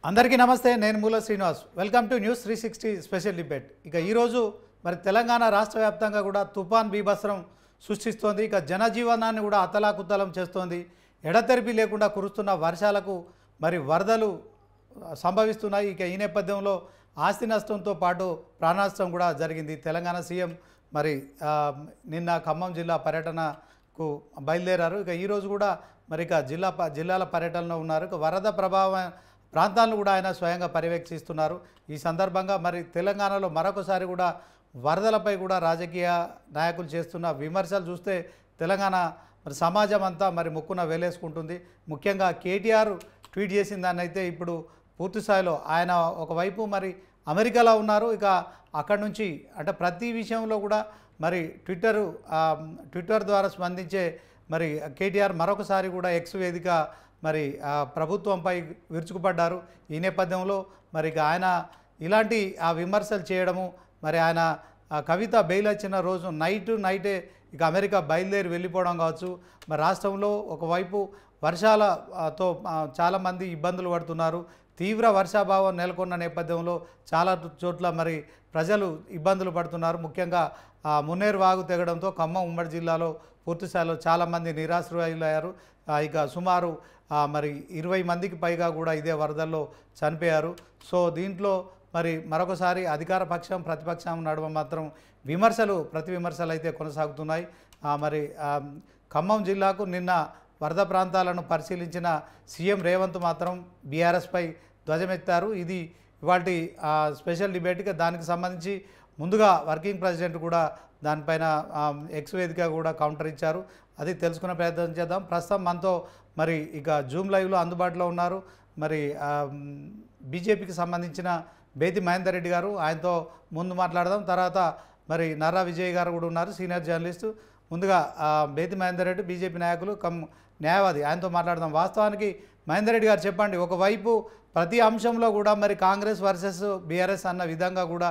అందరికీ నమస్తే. నేను మూల Srinivas. Welcome to news 360 special debate. ఇక ఈరోజు మరి తెలంగాణ రాష్ట్ర వ్యాప్తంగా కూడా తుఫాన్ బీభత్సం సృష్టిస్తోంది. ఇక జనజీవనాన్ని కూడా అతలాకుతలం చేస్తోంది. ఎడతెరిపి లేకుండా కురుస్తున్న వర్షాలకు మరి వరదలు సంభవిస్తున్నాయి. ఇక ఈ నేపథ్యంలో ఆస్తి నష్టంతో పాటు ప్రాణనష్టం కూడా జరిగింది. తెలంగాణ సీఎం మరి నిన్న ఖమ్మం జిల్లా పర్యటనకు బయలుదేరారు. ఇక ఈరోజు కూడా మరి ఇక జిల్లాల పర్యటనలో ఉన్నారు. ఇక వరద ప్రభావం ప్రాంతాలను కూడా ఆయన స్వయంగా పర్యవేక్షిస్తున్నారు. ఈ సందర్భంగా మరి తెలంగాణలో మరొకసారి కూడా వరదలపై కూడా రాజకీయ నాయకులు చేస్తున్న విమర్శలు చూస్తే తెలంగాణ మరి సమాజం అంతా మరి ముక్కున వేలేసుకుంటుంది. ముఖ్యంగా కేటీఆర్ ట్వీట్ చేసిన దాన్ని అయితే ఇప్పుడు పూర్తి స్థాయిలో ఆయన ఒకవైపు మరి అమెరికాలో ఉన్నారు. ఇక అక్కడి నుంచి అంటే ప్రతి విషయంలో కూడా మరి ట్విట్టర్ ద్వారా స్పందించే మరి కేటీఆర్ మరొకసారి కూడా ఎక్స్ వేదిక మరి ప్రభుత్వంపై విరుచుకుపడ్డారు. ఈ నేపథ్యంలో మరి ఆయన ఇలాంటి విమర్శలు చేయడము, మరి ఆయన కవిత బెయిల్ వచ్చిన రోజు నైటే ఇక అమెరికా బయలుదేరి వెళ్ళిపోవడం కావచ్చు. మరి రాష్ట్రంలో ఒకవైపు వర్షాలతో చాలామంది ఇబ్బందులు పడుతున్నారు. తీవ్ర వర్షాభావం నెలకొన్న నేపథ్యంలో చాలా చోట్ల మరి ప్రజలు ఇబ్బందులు పడుతున్నారు. ముఖ్యంగా మున్నేరు వాగు తెగడంతో ఖమ్మం ఉమ్మడి జిల్లాలో పూర్తిస్థాయిలో చాలామంది నిరాశ్రయులయ్యారు. ఇక సుమారు మరి 20 మందికి పైగా కూడా ఇదే వరదల్లో చనిపోయారు. సో దీంట్లో మరి మరొకసారి అధికార పక్షం ప్రతిపక్షం నడుమ మాత్రం ప్రతి విమర్శలు అయితే కొనసాగుతున్నాయి. మరి ఖమ్మం జిల్లాకు నిన్న వరద ప్రాంతాలను పరిశీలించిన సీఎం రేవంత్ మాత్రం బీఆర్ఎస్పై ధ్వజమెత్తారు. ఇది ఇవాల్టి స్పెషల్ డిబేట్గా దానికి సంబంధించి ముందుగా వర్కింగ్ ప్రెసిడెంట్ కూడా దానిపైన ఎక్స్ వేదిక కూడా కౌంటర్ ఇచ్చారు. అది తెలుసుకునే ప్రయత్నం చేద్దాం. ప్రస్తుతం మనతో మరి ఇక జూమ్ లైవ్లో అందుబాటులో ఉన్నారు మరి బీజేపీకి సంబంధించిన బేతి మహేందర్ రెడ్డి గారు. ఆయనతో ముందు మాట్లాడదాం. తర్వాత మరి నర్రా విజయ్ గారు కూడా ఉన్నారు, సీనియర్ జర్నలిస్టు. ముందుగా బేతి మహేందర్ రెడ్డి బీజేపీ నాయకులు న్యాయవాది, ఆయనతో మాట్లాడదాం. వాస్తవానికి మహేందర్ రెడ్డి గారు చెప్పండి, ఒకవైపు ప్రతి అంశంలో కూడా మరి కాంగ్రెస్ వర్సెస్ బీఆర్ఎస్ అన్న విధంగా కూడా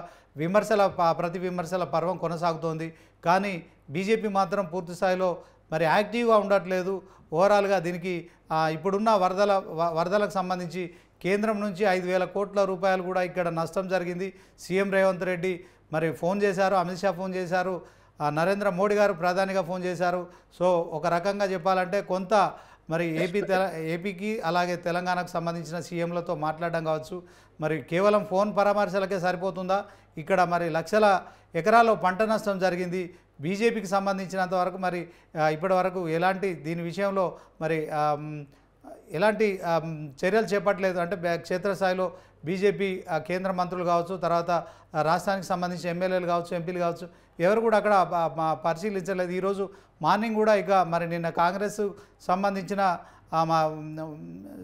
ప్రతి విమర్శల పర్వం కొనసాగుతోంది. కానీ బీజేపీ మాత్రం పూర్తి స్థాయిలో మరి యాక్టివ్గా ఉండట్లేదు. ఓవరాల్గా దీనికి ఇప్పుడున్న వరదలకు సంబంధించి కేంద్రం నుంచి 5,000 కోట్ల రూపాయలు కూడా ఇక్కడ నష్టం జరిగింది. సీఎం రేవంత్ రెడ్డి మరి ఫోన్ చేశారు, అమిత్ షా ఫోన్ చేశారు, నరేంద్ర మోడీ గారు ప్రధానిగా ఫోన్ చేశారు. సో ఒక రకంగా చెప్పాలంటే కొంత మరి ఏపీకి అలాగే తెలంగాణకు సంబంధించిన సీఎంలతో మాట్లాడడం కావచ్చు. మరి కేవలం ఫోన్ పరామర్శలకే సరిపోతుందా? ఇక్కడ మరి లక్షల ఎకరాల్లో పంట నష్టం జరిగింది. బీజేపీకి సంబంధించినంత వరకు మరి ఇప్పటి వరకు దీని విషయంలో మరి ఎలాంటి చర్యలు చేపట్టలేదు. అంటే క్షేత్రస్థాయిలో బీజేపీ కేంద్ర మంత్రులు కావచ్చు, తర్వాత రాష్ట్రానికి సంబంధించిన ఎమ్మెల్యేలు కావచ్చు, ఎంపీలు కావచ్చు, ఎవరు కూడా అక్కడ పరిశీలించలేదు. ఈరోజు మార్నింగ్ కూడా ఇక మరి నిన్న కాంగ్రెస్ సంబంధించిన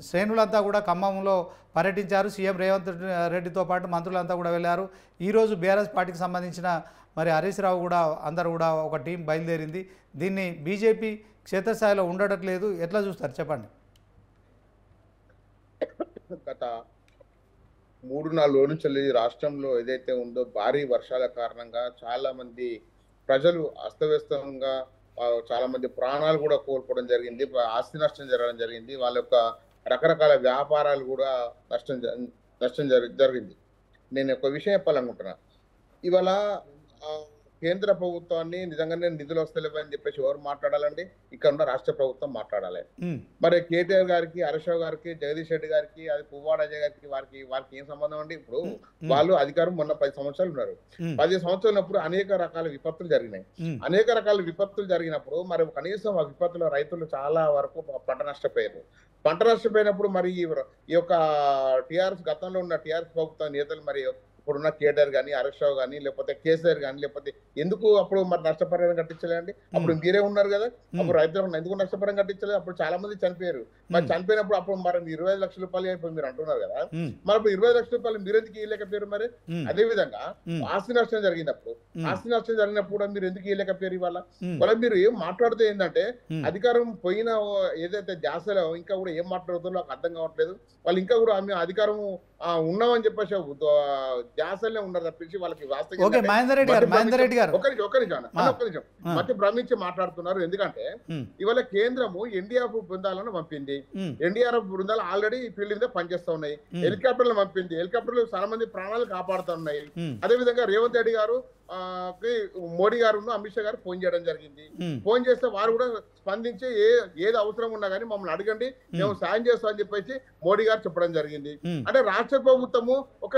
శ్రేణులంతా కూడా ఖమ్మంలో పర్యటించారు. సీఎం రేవంత్ రెడ్డితో పాటు మంత్రులంతా కూడా వెళ్ళారు. ఈరోజు బీఆర్ఎస్ పార్టీకి సంబంధించిన మరి హరీష్ రావు కూడా అందరూ కూడా ఒక టీం బయలుదేరింది. దీన్ని బీజేపీ క్షేత్రస్థాయిలో ఉండట్లేదు. ఎట్లా చూస్తారు చెప్పండి? గత 3-4 రోజుల నుంచి రాష్ట్రంలో ఏదైతే ఉందో భారీ వర్షాల కారణంగా చాలా మంది ప్రజలు అస్తవ్యస్తంగా చాలా మంది ప్రాణాలు కూడా కోల్పోవడం జరిగింది, ఆస్తి నష్టం జరగడం జరిగింది, వాళ్ళ యొక్క రకరకాల వ్యాపారాలు కూడా నష్టం జరిగింది. నేను ఒక విషయం చెప్పాలనుకుంటున్నా. ఇవాళ కేంద్ర ప్రభుత్వాన్ని నిజంగానే నిధులు వస్తలేవని చెప్పేసి ఎవరు మాట్లాడాలండి? ఇక్కడ ఉన్న రాష్ట్ర ప్రభుత్వం మాట్లాడాలి. మరి కేటీఆర్ గారికి, హరీష్ రావు గారికి, జగదీష్ రెడ్డి గారికి, అది పువ్వాడ అజయ్ గారికి వారికి ఏం సంబంధం అండి? ఇప్పుడు వాళ్ళు అధికారం మొన్న 10 సంవత్సరాలు ఉన్నారు. 10 సంవత్సరాలు ఉన్నప్పుడు అనేక రకాల విపత్తులు జరిగినాయి. అనేక రకాల విపత్తులు జరిగినప్పుడు మరి కనీసం ఆ విపత్తులో రైతులు చాలా వరకు పంట నష్టపోయారు. పంట నష్టపోయినప్పుడు మరి ఈ యొక్క టీఆర్ఎస్ గతంలో ఉన్న టీఆర్ఎస్ ప్రభుత్వ నేతలు మరి ఇప్పుడున్న కేటీఆర్ కానీ, హరీష్ రావు కానీ, లేకపోతే కేసీఆర్ కానీ, లేకపోతే ఎందుకు అప్పుడు మరి నష్టపరిహారం కట్టించలేదండి? అప్పుడు మీరే ఉన్నారు కదా, అప్పుడు రైతులకు ఎందుకు నష్టపరిహారం కట్టించలేదు? అప్పుడు చాలా మంది చనిపోయారు. మరి చనిపోయినప్పుడు అప్పుడు మరి 25 లక్షల రూపాయలు ఇప్పుడు మీరు అంటున్నారు కదా, మరి ఇప్పుడు 20 లక్షల రూపాయలు మీరు ఎందుకు ఇవ్వలేకపోయారు? మరి అదే విధంగా ఆస్తి నష్టం జరిగినప్పుడు మీరు ఎందుకు ఇవ్వలేకపోయారు? ఇవాళ మీరు ఏం మాట్లాడితే ఏంటంటే అధికారం పోయిన ఏదైతే ధ్యాసలో ఇంకా కూడా ఏం మాట్లాడుతుందో నాకు అర్థం కావట్లేదు. వాళ్ళు ఇంకా కూడా అధికారం ఉన్నామని చెప్పేసి ధ్యాసలే ఉన్నారు తప్పించి వాళ్ళకి వాస్తవం ఓకే మహేందర్ రెడ్డి గారు ఒక్క నిమిషం మధ్య భ్రమించి మాట్లాడుతున్నారు. ఎందుకంటే ఇవాళ కేంద్రము ఎన్డీఆర్ఎఫ్ బృందాలను పంపింది. ఎన్డీఆర్ఎఫ్ బృందాలు ఆల్రెడీ ఫీల్డ్ మీద పనిచేస్తా ఉన్నాయి. హెలికాప్టర్లు పంపింది. హెలికాప్టర్లు చాలా మంది ప్రాణాలు కాపాడుతున్నాయి. అదేవిధంగా రేవంత్ రెడ్డి గారు మోడీ గారు అమిత్ షా గారు ఫోన్ చేయడం జరిగింది. ఫోన్ చేస్తే వారు కూడా స్పందించి ఏది అవసరం ఉన్నా కానీ మమ్మల్ని అడగండి, మేము సాయం చేస్తామని చెప్పేసి మోడీ గారు చెప్పడం జరిగింది. అంటే రాష్ట్ర ప్రభుత్వము ఒక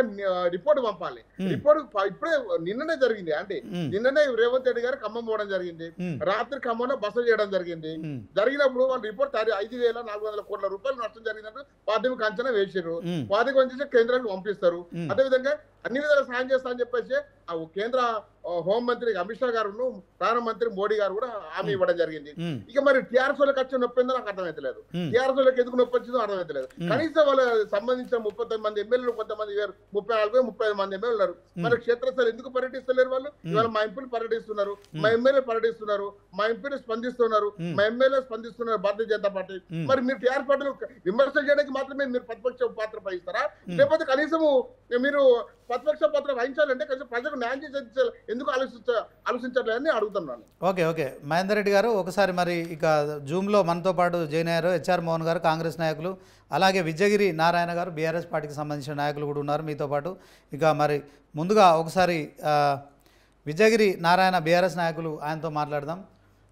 రిపోర్ట్ పంపాలి. రిపోర్ట్ ఇప్పుడే నిన్ననే జరిగింది. అంటే నిన్ననే రేవంత్ రెడ్డి గారు ఖమ్మం పోవడం జరిగింది. రాత్రి ఖమ్మంలో బస చేయడం జరిగింది. జరిగినప్పుడు వాళ్ళు రిపోర్ట్ 5,400 కోట్ల రూపాయలు నష్టం జరిగినట్టు ప్రాథమిక అంచనా వేసారు. ప్రాథమిక అంచనా కేంద్రానికి పంపిస్తారు. అదేవిధంగా అన్ని విధాలు సాయం చేస్తామని చెప్పేసి కేంద్ర హోంమంత్రి అమిత్ షా గారు ప్రధానమంత్రి మోడీ గారు కూడా హామీ ఇవ్వడం జరిగింది. ఇక మరి టీఆర్ఎస్ వాళ్ళకి వచ్చి నొప్పి ఉందో నాకు అర్థమైతలేదు. టీఆర్ఎస్ వాళ్ళకి ఎందుకు నొప్పి వచ్చిందో అర్థమైతలేదు. కనీసం వాళ్ళకి సంబంధించిన 39 మంది ఎమ్మెల్యేలు, కొంతమంది 34-35 మంది ఎమ్మెల్యేలు ఉన్నారు. మరి క్షేత్రస్థాయి ఎందుకు పర్యటిస్తలేరు వాళ్ళు? ఇవాళ మా ఎంపీలు పర్యటిస్తున్నారు, మా ఎమ్మెల్యే పర్యటిస్తున్నారు, మా ఎంపీలు స్పందిస్తున్నారు, మా ఎమ్మెల్యే స్పందిస్తున్నారు భారతీయ జనతా పార్టీ. మరి మీరు టీఆర్ఎస్ పార్టీలు విమర్శలు చేయడానికి మాత్రమే మీరు ప్రతిపక్ష పాత్ర వహిస్తారా? లేకపోతే కనీసము మీరు ప్రతిపక్ష పాత్ర వహించాలంటే కొంచెం ప్రజలకు న్యాయం చేసి ఎందుకు ఆలోచించట్లేదని అడుగుతున్నాను. ఓకే మహేందర్ రెడ్డి గారు, ఒకసారి మరి ఇక జూమ్లో మనతో పాటు జాయిన్ అయ్యారు హెచ్ఆర్ మోహన్ గారు, కాంగ్రెస్ నాయకులు, అలాగే విజయగిరి నారాయణ గారు బీఆర్ఎస్ పార్టీకి సంబంధించిన నాయకులు కూడా ఉన్నారు మీతో పాటు. ఇక మరి ముందుగా ఒకసారి విజయగిరి నారాయణ బీఆర్ఎస్ నాయకులు, ఆయనతో మాట్లాడదాం.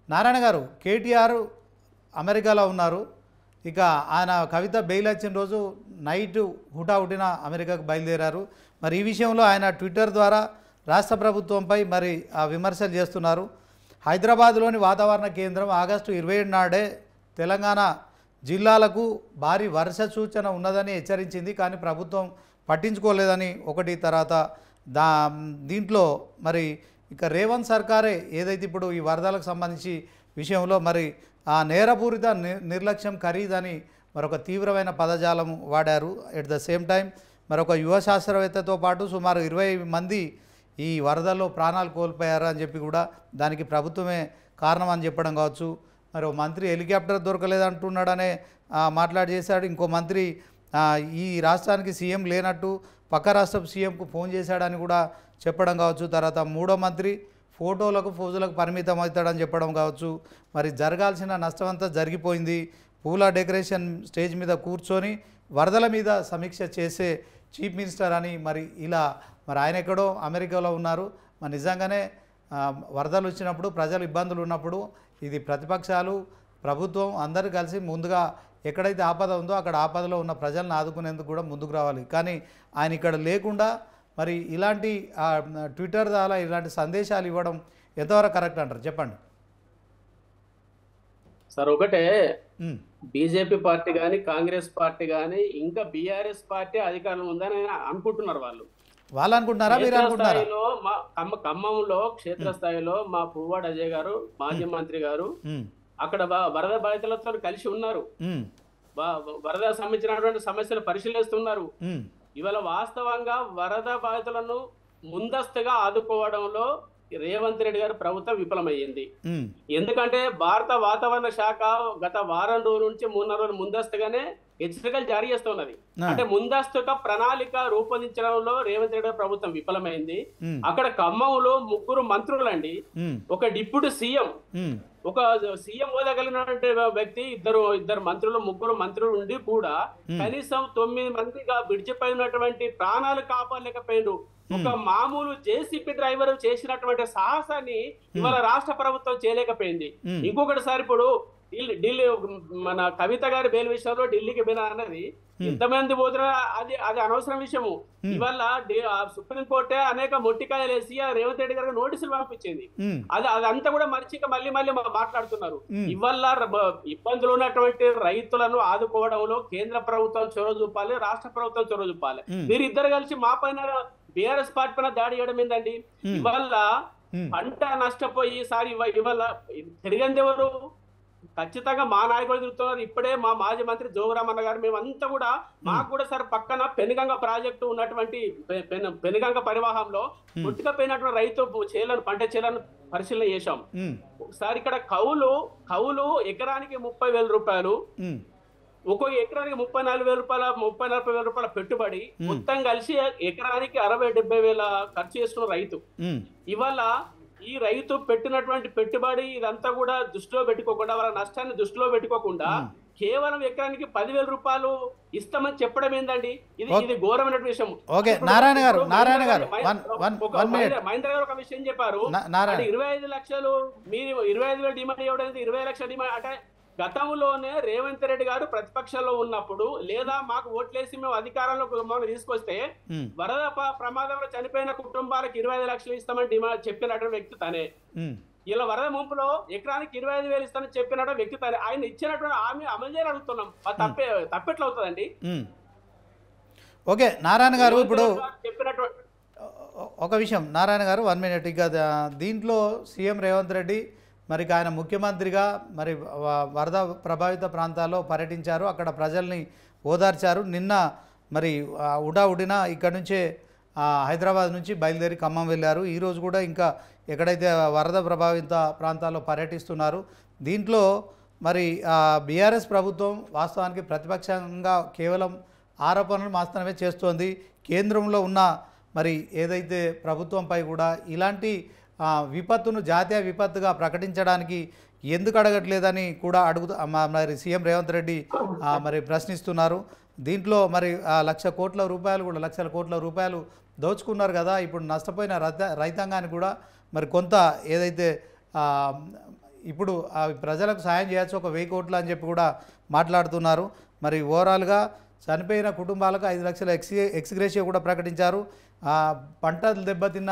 నారాయణ గారు, కేటీఆర్ అమెరికాలో ఉన్నారు. ఇక ఆయన కవిత బెయిల్ వచ్చిన రోజు నైట్ హుటాహుటిన అమెరికాకు బయలుదేరారు. మరి ఈ విషయంలో ఆయన ట్విట్టర్ ద్వారా రాష్ట్ర ప్రభుత్వంపై మరి విమర్శలు చేస్తున్నారు. హైదరాబాద్లోని వాతావరణ కేంద్రం ఆగస్టు 27 నాడే తెలంగాణ జిల్లాలకు భారీ వర్ష సూచన ఉన్నదని హెచ్చరించింది. కానీ ప్రభుత్వం పట్టించుకోలేదని ఒకటి. తర్వాత దీంట్లో మరి ఇక రేవంత్ సర్కారే ఏదైతే ఇప్పుడు ఈ వరదలకు సంబంధించి విషయంలో మరి ఆ నేరపూరిత నిర్లక్ష్యం ఖరీదని మరొక తీవ్రమైన పదజాలం వాడారు. ఎట్ ద సేమ్ టైం మరొక యువ శాస్త్రవేత్తతో పాటు సుమారు 20 మంది ఈ వరదల్లో ప్రాణాలు కోల్పోయారు అని చెప్పి కూడా దానికి ప్రభుత్వమే కారణం అని చెప్పడం కావచ్చు. మరి ఒక మంత్రి హెలికాప్టర్ దొరకలేదంటున్నాడనే మాట్లాడి చేశాడు. ఇంకో మంత్రి ఈ రాష్ట్రానికి సీఎం లేనట్టు పక్క రాష్ట్ర సీఎంకు ఫోన్ చేశాడని కూడా చెప్పడం కావచ్చు. తర్వాత మూడో మంత్రి ఫోటోలకు ఫోజులకు పరిమితం అవుతాడని చెప్పడం కావచ్చు. మరి జరగాల్సిన నష్టం అంతా జరిగిపోయింది. పూల డెకరేషన్ స్టేజ్ మీద కూర్చొని వరదల మీద సమీక్ష చేసే చీఫ్ మినిస్టర్ అని మరి ఇలా మరి ఆయన ఎక్కడో అమెరికాలో ఉన్నారు. మరి నిజంగానే వరదలు వచ్చినప్పుడు ప్రజలు ఇబ్బందులు ఉన్నప్పుడు ఇది ప్రతిపక్షాలు ప్రభుత్వం అందరూ కలిసి ముందుగా ఎక్కడైతే ఆపద ఉందో అక్కడ ఆపదలో ఉన్న ప్రజలను ఆదుకునేందుకు కూడా ముందుకు రావాలి. కానీ ఆయన ఇక్కడ లేకుండా మరి ఇలాంటి ట్విట్టర్ ద్వారా ఇలాంటి సందేశాలు ఇవ్వడం ఎంతవరకు కరెక్ట్ అంటారు చెప్పండి సార్? ఒకటే బీజేపీ పార్టీ కానీ కాంగ్రెస్ పార్టీ కానీ ఇంకా బీఆర్ఎస్ పార్టీ అధికారంలో ఉందని అనుకుంటున్నారు. వాళ్ళు అనుకుంటున్నారా? మీరు అనుకుంటున్నారా? ఖమ్మంలో క్షేత్రస్థాయిలో మా పువ్వాడ అజయ్ గారు మాజీ మంత్రి గారు అక్కడ వరద బాధితులతో కలిసి ఉన్నారు. వరద సంబంధించినటువంటి సమస్యలు పరిశీలిస్తున్నారు. ఇవాళ వాస్తవంగా వరద బాధితులను ముందస్తుగా ఆదుకోవడంలో రేవంత్ రెడ్డి గారు ప్రభుత్వం విఫలమయ్యింది. ఎందుకంటే భారత వాతావరణ శాఖ గత వారం రోజుల నుంచి 3 రోజులు ముందస్తుగానే హెచ్చరికలు జారీ చేస్తున్నది. అంటే ముందస్తుగా ప్రణాళిక రూపొందించడంలో రేవంత్ రెడ్డి ప్రభుత్వం విఫలమైంది. అక్కడ ఖమ్మంలో 3 మంత్రులండి, ఒక డిప్యూటీ సీఎం, ఒక సీఎం హోదా కలిగినటువంటి వ్యక్తి, ఇద్దరు మంత్రులు, 3 మంత్రులు ఉండి కూడా కనీసం 9 మందిగా విడిచిపోయినటువంటి ప్రాణాలు కాపాడలేకపోయిండు. ఒక మామూలు జేసీపీ డ్రైవర్ చేసినటువంటి సాహసాన్ని ఇవాళ రాష్ట్ర ప్రభుత్వం చేయలేకపోయింది. ఇంకొకటిసారి ఇప్పుడు ఢిల్లీ మన కవిత గారి బెయిల్ విషయంలో ఢిల్లీకి పోయినా అన్నది ఎంతమంది పోతున్నా అది అనవసరం విషయము. ఇవాళ సుప్రీంకోర్టే అనేక మొట్టికాయలు వేసి రేవంత్ రెడ్డి గారికి నోటీసులు పంపించింది. అదంతా కూడా మర్చిక మళ్ళీ మాట్లాడుతున్నారు. ఇవాళ ఇబ్బందులు ఉన్నటువంటి రైతులను ఆదుకోవడంలో కేంద్ర ప్రభుత్వం చొరవ చూపాలి, రాష్ట్ర ప్రభుత్వం చొరవ చూపాలి. వీరిద్దరు కలిసి మా పైన బీఆర్ఎస్ పార్టీ పైన దాడి చేయడం ఏందండి? ఇవాళ పంట నష్టపోయి ఇవాళ తిరిగింది ఎవరు? ఖచ్చితంగా మా నాయకులు తిరుగుతున్నారు. ఇప్పుడే మా మాజీ మంత్రి జోగురామన్న గారు మేమంతా కూడా మాకు కూడా సార్ పక్కన పెనుగంగ ప్రాజెక్టు ఉన్నటువంటి పెనుగంగ పరివాహంలో పుట్టుకపోయినటువంటి రైతు పంట చేలను పరిశీలన చేశాం. ఒకసారి ఇక్కడ కౌలు ఎకరానికి 30,000 రూపాయలు, ఒక్కో ఎకరానికి 34,000 రూపాయల 30,000-40,000 రూపాయల పెట్టుబడి మొత్తం కలిసి ఎకరానికి 60,000-70,000 ఖర్చు చేసుకున్న రైతు. ఇవాళ ఈ రైతు పెట్టినటువంటి పెట్టుబడి ఇదంతా కూడా దృష్టిలో పెట్టుకోకుండా, వాళ్ళ నష్టాన్ని దృష్టిలో పెట్టుకోకుండా కేవలం ఎకరానికి 10,000 రూపాయలు ఇస్తామని చెప్పడం ఏందండి? ఇది ఘోరమైన విషయం. నారాయణ గారు మహేంద్ర గారు ఒక విషయం చెప్పారు, 25 లక్షలు మీరు 25,000 డిమాండ్ ఇవ్వడం, 20 లక్షల డిమాండ్ అంటే గతంలోనే రేవంత్ రెడ్డి గారు ప్రతిపక్షంలో ఉన్నప్పుడు, లేదా మాకు ఓట్లేసి మేము అధికారంలోకి మమ్మల్ని తీసుకొస్తే వరద ప్రమాదంలో చనిపోయిన కుటుంబాలకు 25 లక్షలు ఇస్తామని డిమాండ్ చెప్పినటువంటి వ్యక్తి తనే. ఇలా వరద ముంపులో ఎకరానికి 25,000 ఇస్తామని చెప్పినటువంటి వ్యక్తి తనే. ఆయన ఇచ్చినటువంటి హామీ అమలు చేయాలని అడుగుతున్నాం. తప్పెట్లా అవుతుందండి? ఓకే నారాయణ గారు, ఇప్పుడు చెప్పినటువంటి ఒక విషయం నారాయణ గారు 1 మినిట్. ఇక దీంట్లో సీఎం రేవంత్ రెడ్డి మరి ఆయన ముఖ్యమంత్రిగా మరి వరద ప్రభావిత ప్రాంతాల్లో పర్యటించారు, అక్కడ ప్రజల్ని ఓదార్చారు. నిన్న మరి ఉడావుడిన ఇక్కడ నుంచే హైదరాబాద్ నుంచి బయలుదేరి ఖమ్మం వెళ్ళారు. ఈరోజు కూడా ఇంకా ఎక్కడైతే వరద ప్రభావిత ప్రాంతాల్లో పర్యటిస్తున్నారు. దీంట్లో మరి బీఆర్ఎస్ ప్రభుత్వం వాస్తవానికి ప్రతిపక్షంగా కేవలం ఆరోపణలు మాత్రమే చేస్తోంది. కేంద్రంలో ఉన్న మరి ఏదైతే ప్రభుత్వంపై కూడా ఇలాంటి విపత్తును జాతీయ విపత్తుగా ప్రకటించడానికి ఎందుకు అడగట్లేదని కూడా మరి సీఎం రేవంత్ రెడ్డి మరి ప్రశ్నిస్తున్నారు. దీంట్లో మరి 1,00,000 కోట్ల రూపాయలు కూడా 1,00,000 కోట్ల రూపాయలు దోచుకున్నారు కదా, ఇప్పుడు నష్టపోయిన రైతాంగానికి కూడా మరి కొంత ఏదైతే ఇప్పుడు ప్రజలకు సాయం చేయొచ్చు 1,000 కోట్లు అని చెప్పి కూడా మాట్లాడుతున్నారు. మరి ఓవరాల్గా చనిపోయిన కుటుంబాలకు 5 లక్షల ఎక్స్గ్రేషియా కూడా ప్రకటించారు. పంటలు దెబ్బతిన్న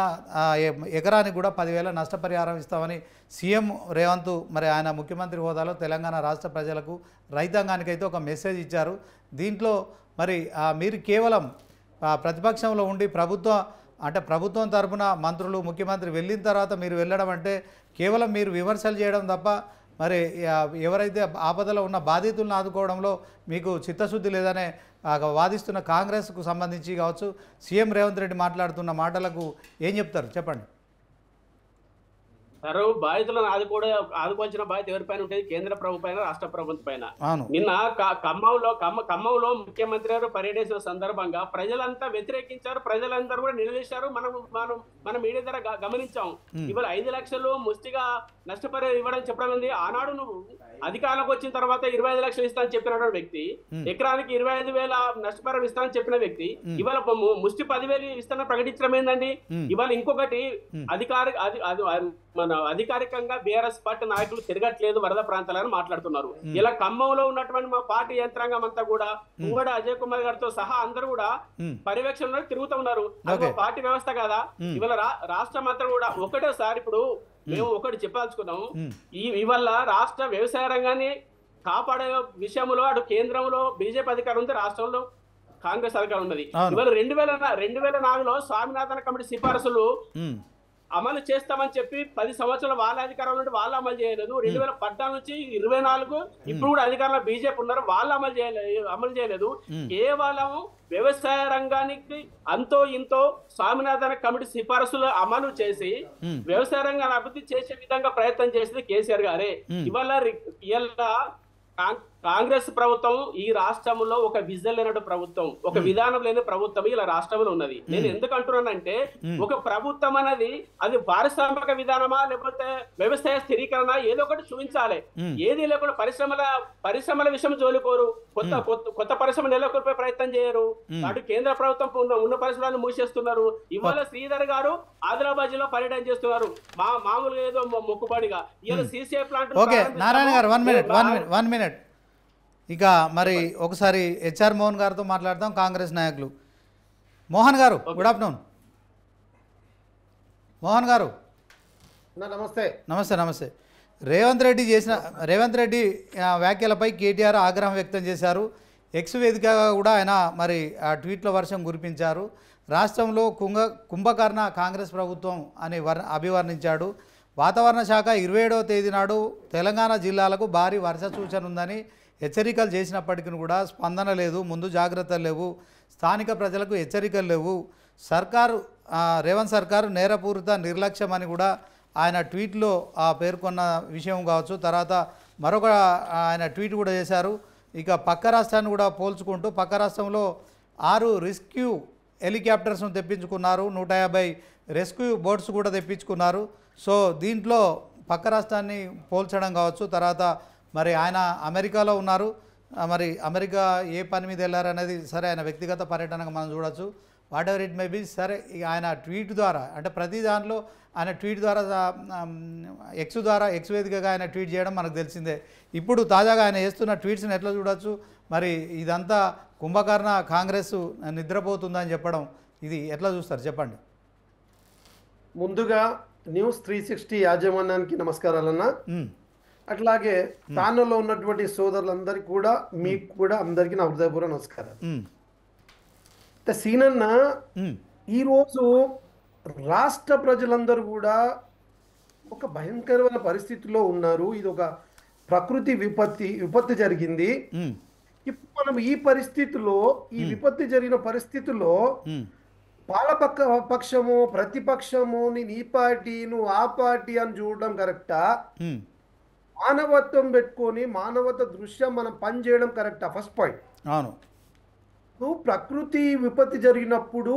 ఎకరానికి కూడా 10,000 నష్టపరిహారం ఇస్తామని సీఎం రేవంత్ మరి ఆయన ముఖ్యమంత్రి హోదాలో తెలంగాణ రాష్ట్ర ప్రజలకు రైతాంగానికైతే ఒక మెసేజ్ ఇచ్చారు. దీంట్లో మరి మీరు కేవలం ప్రతిపక్షంలో ఉండి ప్రభుత్వం తరఫున మంత్రులు ముఖ్యమంత్రి వెళ్ళిన తర్వాత మీరు వెళ్ళడం అంటే కేవలం మీరు విమర్శలు చేయడం తప్ప మరి ఎవరైతే ఆపదలో ఉన్న బాధితులను ఆదుకోవడంలో మీకు చిత్తశుద్ధి లేదనే వాదిస్తున్న కాంగ్రెస్కు సంబంధించి కావచ్చు, సీఎం రేవంత్ రెడ్డి మాట్లాడుతున్న మాటలకు ఏం చెప్తారు చెప్పండి? సార్, బాధితులను ఆదుకోవాల్సిన బాధ్యత ఎవరిపైన ఉంటుంది? కేంద్ర ప్రభుత్వం పైన, రాష్ట్ర ప్రభుత్వం పైన. నిన్న ఖమ్మంలో ముఖ్యమంత్రి గారు పర్యటించిన సందర్భంగా ప్రజలంతా వ్యతిరేకించారు, ప్రజలందరూ కూడా నిలదీశారు. మనం మీడియా ద్వారా గమనించాం. ఇవాళ 5 లక్షలు ముష్టిగా నష్టపరిహారం ఇవ్వడం చెప్పడం ఉంది. ఆనాడు నువ్వు అధికారంలోకి వచ్చిన తర్వాత 25 లక్షలు ఇస్తానని చెప్పిన వ్యక్తి, ఎకరానికి 25,000 నష్టపరిహారం ఇస్తానని చెప్పిన వ్యక్తి ఇవాళ ముష్టి 10,000 ఇస్తానని ప్రకటించడం ఏందండి? ఇవాళ ఇంకొకటి అధికారికంగా బీఆర్ఎస్ పార్టీ నాయకులు తిరగట్లేదు వరద ప్రాంతాలను మాట్లాడుతున్నారు. ఇలా ఖమ్మంలో ఉన్నటువంటి మా పార్టీ యంత్రాంగం అంతా కూడా పువ్వాడ అజయ్ కుమార్ గారితో సహా అందరూ కూడా పర్యవేక్షణలో తిరుగుతూ ఉన్నారు. పార్టీ వ్యవస్థ కదా. ఇవాళ రాష్ట్రం అంతా కూడా ఒకటే సార్. ఇప్పుడు మేము ఒకటి చెప్పాల్చుకున్నాము, ఇవాళ రాష్ట్ర వ్యవసాయ రంగాన్ని కాపాడే విషయంలో అటు కేంద్రంలో బీజేపీ అధికారం ఉంది, రాష్ట్రంలో కాంగ్రెస్ అధికారం ఉన్నది. ఇవాళ 2004లో స్వామినాథన్ కమిటీ సిఫారసులు అమలు చేస్తామని చెప్పి 10 సంవత్సరాల వాళ్ళ అధికారం నుండి వాళ్ళు అమలు చేయలేదు. 2014 నుంచి 24 ఇప్పుడు కూడా అధికారంలో బీజేపీ ఉన్నారు, వాళ్ళు అమలు చేయలేదు. కేవలం వ్యవసాయ రంగానికి అంతో ఇంతో స్వామినాథన్ కమిటీ సిఫారసులు అమలు చేసి వ్యవసాయ రంగాన్ని అభివృద్ధి చేసే విధంగా ప్రయత్నం చేసింది కేసీఆర్ గారే. ఇవాళ కాంగ్రెస్ ప్రభుత్వం ఈ రాష్ట్రంలో ఒక విజన్ లేనటువంటి ప్రభుత్వం, ఒక విధానం లేని ప్రభుత్వం ఇలా రాష్ట్రంలో ఉన్నది. నేను ఎందుకు అంటున్నానంటే, ఒక ప్రభుత్వం అనేది అది పారిశ్రామిక విధానమా లేకపోతే వ్యవసాయ స్థిరీకరణ ఏదో ఒకటి చూపించాలి. ఏది లేకుండా పరిశ్రమల విషయం జోలికోరు, కొత్త పరిశ్రమ నెలకొల్పే ప్రయత్నం చేయరు. అటు కేంద్ర ప్రభుత్వం ఉన్న పరిశ్రమలను మూసేస్తున్నారు. ఇవాళ శ్రీధర్ గారు ఆదిలాబాద్ జిల్లా పర్యటన చేస్తున్నారు, మామూలుగా ఏదో మొక్కుబడిగా. ఇలా సీసీఐ ప్లాంట్. నారాయణ గారు 1 మినిట్. ఇక మరి ఒకసారి హెచ్ఆర్ మోహన్ గారితో మాట్లాడతాం, కాంగ్రెస్ నాయకులు. మోహన్ గారు, గుడ్ ఆఫ్టర్నూన్. మోహన్ గారు నమస్తే. నమస్తే. రేవంత్ రెడ్డి వ్యాఖ్యలపై కేటీఆర్ ఆగ్రహం వ్యక్తం చేశారు. ఎక్స్ వేదికగా కూడా ఆయన మరి ట్వీట్ల వర్షం కురిపించారు. రాష్ట్రంలో కుంభకర్ణ కాంగ్రెస్ ప్రభుత్వం అని అభివర్ణించాడు. వాతావరణ శాఖ 27వ తేదీ నాడు తెలంగాణ జిల్లాలకు భారీ వర్ష సూచన ఉందని హెచ్చరికలు చేసినప్పటికీ కూడా స్పందన లేదు, ముందు జాగ్రత్తలు లేవు, స్థానిక ప్రజలకు హెచ్చరికలు లేవు. రేవంత్ సర్కారు నేరపూరిత నిర్లక్ష్యం అని కూడా ఆయన ట్వీట్లో పేర్కొన్న విషయం కావచ్చు. తర్వాత మరొక ఆయన ట్వీట్ కూడా చేశారు. ఇక పక్క రాష్ట్రాన్ని కూడా పోల్చుకుంటూ పక్క రాష్ట్రంలో 6 రెస్క్యూ హెలికాప్టర్స్ను తెప్పించుకున్నారు, 150 రెస్క్యూ బోట్స్ కూడా తెప్పించుకున్నారు. సో దీంట్లో పక్క రాష్ట్రాన్ని పోల్చడం కావచ్చు. తర్వాత మరి ఆయన అమెరికాలో ఉన్నారు, మరి అమెరికా ఏ పని మీద వెళ్ళారనేది సరే ఆయన వ్యక్తిగత పర్యటనగా మనం చూడొచ్చు. Whatever it may be. సరే ఇక ఆయన ట్వీట్ ద్వారా అంటే ప్రతి దాంట్లో ఆయన ట్వీట్ ద్వారా ఎక్స్ వేదికగా ఆయన ట్వీట్ చేయడం మనకు తెలిసిందే. ఇప్పుడు తాజాగా ఆయన చేస్తున్న ట్వీట్స్ని ఎట్లా చూడొచ్చు? మరి ఇదంతా కుంభకర్ణ కాంగ్రెస్ నిద్రపోతుందని చెప్పడం ఇది ఎట్లా చూస్తారు చెప్పండి? ముందుగా న్యూస్ 360 యాజమాన్యానికి నమస్కారాలన్నా. అట్లాగే తానులో ఉన్నటువంటి సోదరులందరికీ కూడా మీకు కూడా అందరికీ నా హృదయపూర్వక నమస్కారాలు. సీనన్న, ఈరోజు రాష్ట్ర ప్రజలందరూ కూడా ఒక భయంకరమైన పరిస్థితిలో ఉన్నారు. ఇది ఒక ప్రకృతి విపత్తి జరిగింది. ఇప్పుడు మనం ఈ పరిస్థితిలో, ఈ విపత్తి జరిగిన పరిస్థితుల్లో పక్షము ప్రతిపక్షము నేను ఈ పార్టీ నువ్వు ఆ పార్టీ అని చూడడం కరెక్టా? మానవత్వం పెట్టుకొని మానవత దృశ్యం మనం పని చేయడం కరెక్టా? First point. అవును, ప్రకృతి విపత్తి జరిగినప్పుడు